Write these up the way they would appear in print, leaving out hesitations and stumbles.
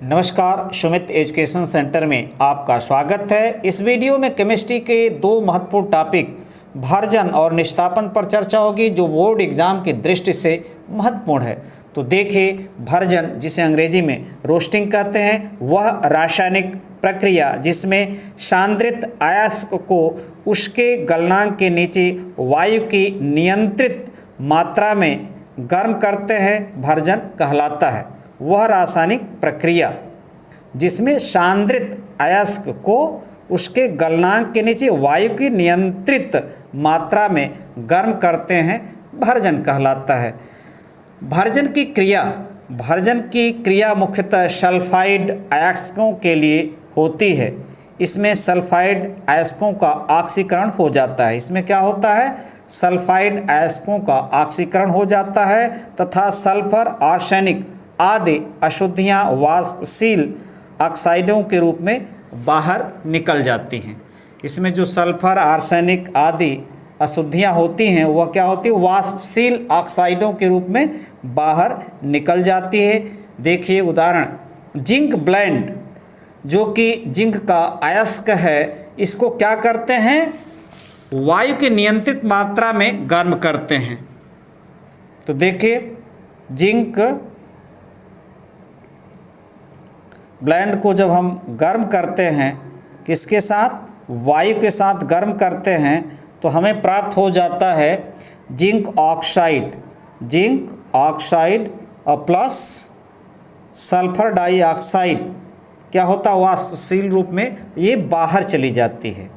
नमस्कार, Sumit education centre में आपका स्वागत है। इस वीडियो में केमिस्ट्री के दो महत्वपूर्ण टॉपिक भर्जन और निष्तापन पर चर्चा होगी, जो बोर्ड एग्जाम की दृष्टि से महत्वपूर्ण है। तो देखिए, भर्जन जिसे अंग्रेजी में रोस्टिंग कहते हैं, वह रासायनिक प्रक्रिया जिसमें सांद्रित अयस्क को उसके गलनांक के नीचे वायु की नियंत्रित मात्रा में गर्म करते हैं, भर्जन कहलाता है। वह रासायनिक प्रक्रिया जिसमें सांद्रित अयस्क को उसके गलनांक के नीचे वायु की नियंत्रित मात्रा में गर्म करते हैं, भर्जन कहलाता है। भर्जन की क्रिया मुख्यतः सल्फाइड अयस्कों के लिए होती है। इसमें सल्फाइड अयस्कों का ऑक्सीकरण हो जाता है। इसमें क्या होता है? सल्फाइड अयस्कों का ऑक्सीकरण हो जाता है तथा सल्फर, आर्सेनिक आदि अशुद्धियाँ वाष्पशील ऑक्साइडों के रूप में बाहर निकल जाती हैं। इसमें जो सल्फर, आर्सेनिक आदि अशुद्धियाँ होती हैं, वह क्या होती है? वाष्पशील ऑक्साइडों के रूप में बाहर निकल जाती है। देखिए उदाहरण, जिंक ब्लेंड जो कि जिंक का अयस्क है, इसको क्या करते हैं? वायु की नियंत्रित मात्रा में गर्म करते हैं। तो देखिए, जिंक ब्लेंड को जब हम गर्म करते हैं, किसके साथ? वायु के साथ गर्म करते हैं, तो हमें प्राप्त हो जाता है जिंक ऑक्साइड और प्लस सल्फर डाइऑक्साइड। क्या होता है? वाष्पशील रूप में ये बाहर चली जाती है।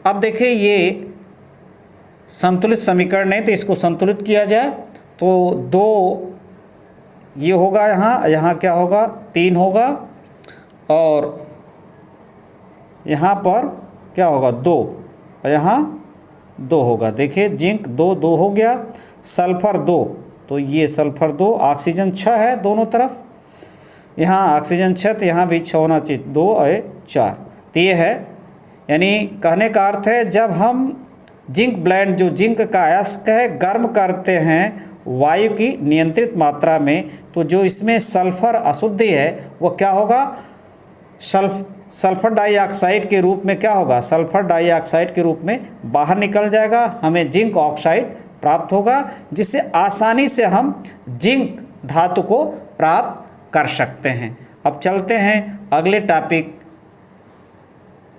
अब देखिए, ये संतुलित समीकरण है, तो इसको संतुलित किया जाए तो 2 ये होगा, यहाँ क्या होगा? 3 होगा और यहाँ पर क्या होगा? 2 और यहाँ 2 होगा। देखिए, जिंक 2 हो गया, सल्फर 2, तो ये सल्फर 2, ऑक्सीजन 6 है दोनों तरफ, यहाँ ऑक्सीजन 6, तो यहाँ भी 6 होना चाहिए, 2 और 4, तो ये है। यानी कहने का अर्थ है, जब हम जिंक ब्लेंड जो जिंक का अयस्क है गर्म करते हैं वायु की नियंत्रित मात्रा में, तो जो इसमें सल्फर अशुद्धि है वो क्या होगा? सल्फर डाइऑक्साइड के रूप में क्या होगा? सल्फर डाइऑक्साइड के रूप में बाहर निकल जाएगा, हमें जिंक ऑक्साइड प्राप्त होगा, जिससे आसानी से हम जिंक धातु को प्राप्त कर सकते हैं। अब चलते हैं अगले टॉपिक,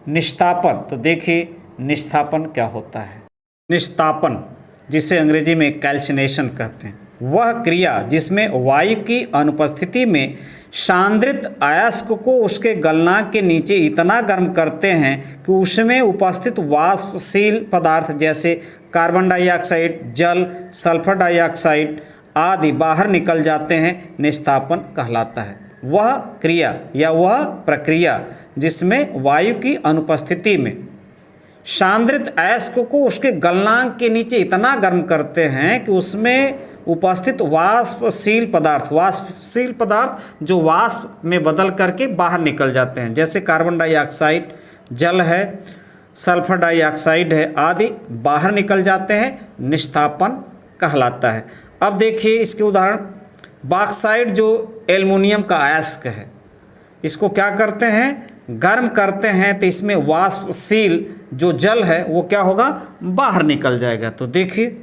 निष्तापन। तो देखिए, निष्तापन क्या होता है? निष्तापन जिसे अंग्रेजी में कैल्सिनेशन कहते हैं, वह क्रिया जिसमें वायु की अनुपस्थिति में सांद्रित अयस्क को उसके गलनांक के नीचे इतना गर्म करते हैं कि उसमें उपस्थित वाष्पशील पदार्थ जैसे कार्बन डाइऑक्साइड, जल, सल्फर डाइऑक्साइड आदि बाहर निकल जाते हैं, निष्तापन कहलाता है। वह क्रिया या वह प्रक्रिया जिसमें वायु की अनुपस्थिति में सांद्रित अयस्क को उसके गलनांक के नीचे इतना गर्म करते हैं कि उसमें उपस्थित वाष्पशील पदार्थ जो वाष्प में बदल करके बाहर निकल जाते हैं, जैसे कार्बन डाइऑक्साइड, जल है, सल्फर डाइऑक्साइड है आदि बाहर निकल जाते हैं, निष्तापन कहलाता है। अब देखिए इसके उदाहरण, बॉक्साइड जो एल्युमिनियम का अयस्क है, इसको क्या करते हैं? गर्म करते हैं, तो इसमें वाष्पशील जो जल है वो क्या होगा? बाहर निकल जाएगा। तो देखिए,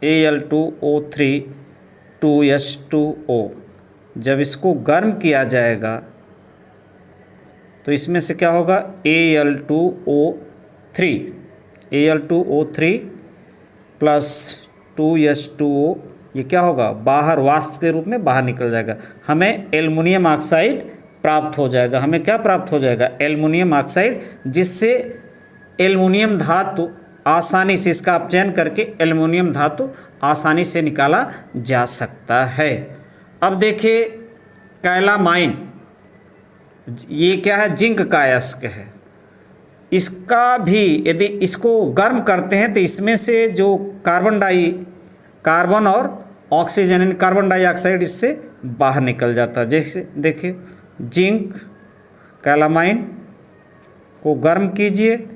Al2O3 2H2O, जब इसको गर्म किया जाएगा तो इसमें से क्या होगा? Al2O3 प्लस 2H2O, ये क्या होगा? बाहर वाष्प के रूप में बाहर निकल जाएगा, हमें एल्युमिनियम ऑक्साइड प्राप्त हो जाएगा। हमें क्या प्राप्त हो जाएगा? एल्युमिनियम ऑक्साइड, जिससे एल्युमिनियम धातु आसानी से, इसका अपचयन करके एल्युमिनियम धातु आसानी से निकाला जा सकता है। अब देखिए, कैलामाइन, ये क्या है? जिंक का अयस्क है। इसका भी यदि इसको गर्म करते हैं तो इसमें से जो कार्बन और ऑक्सीजन यानी कार्बन डाइऑक्साइड इससे बाहर निकल जाता है। जैसे देखिए, जिंक कैलामाइन को गर्म कीजिए,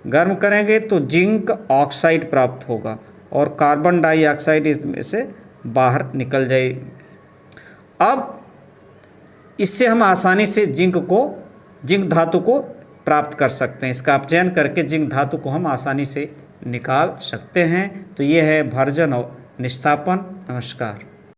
गर्म करेंगे तो जिंक ऑक्साइड प्राप्त होगा और कार्बन डाइऑक्साइड इसमें से बाहर निकल जाएगी। अब इससे हम आसानी से जिंक धातु को प्राप्त कर सकते हैं। इसका अपचयन करके जिंक धातु को हम आसानी से निकाल सकते हैं। तो ये है भर्जन और निस्तापन। नमस्कार।